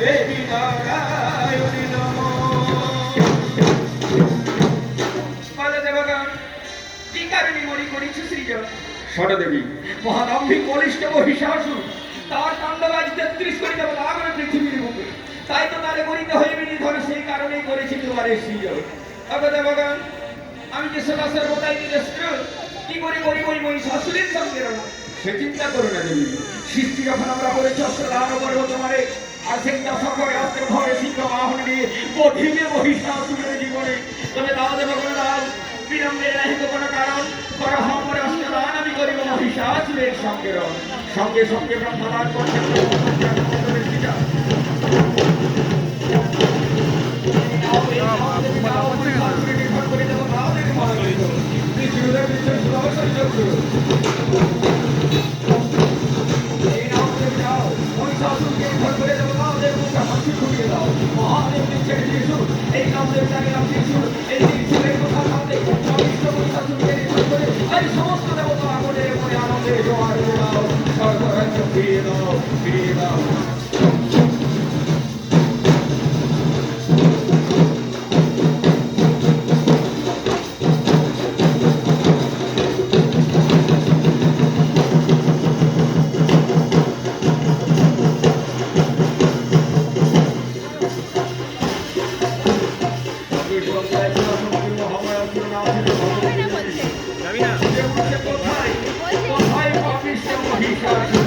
দেবী নারায়ণী দেবী মহাদম্ভী বলিষ্ঠ মহিষাসুর তার তাণ্ডবাজ 33 কোটি দেবতা আগমন পৃথিবীর বুকে তাই তো তারে গণিতে হইবে নিধন সেই কারণেই করেছি তোমার এই সৃজন দেবগণ আমি যে সদা সর্বদাই নিরস্ত্র কি করে করিব ওই মহিষাসুরের সঙ্গে সে চিন্তা করো না দেবী সৃষ্টি যখন আমরা করেছি অস্ত্রদান করবো তোমারে আর সেই দশকের অস্ত্র ধরে সিংহ বাহন নিয়ে কঠিনে মহিষাসুরের জীবনে তবে দাও দেবগণ দাও বিলম্বের নাহিত কোনো কারণ করা হমরে অস্ত্রদান আমি করিব মহিষাসুরের সঙ্গে সঙ্গে সঙ্গে ব্রহ্মদান করছে এই নামদের সমস্ত দেবতা আগুনের মনে আনন্দে জোয়ার দাও সর্বরাজ্য ফিরিয়ে দাও ফিরিয়ে দাও কোথায় কোথায় পাপিষ্ঠ মহিষাসুর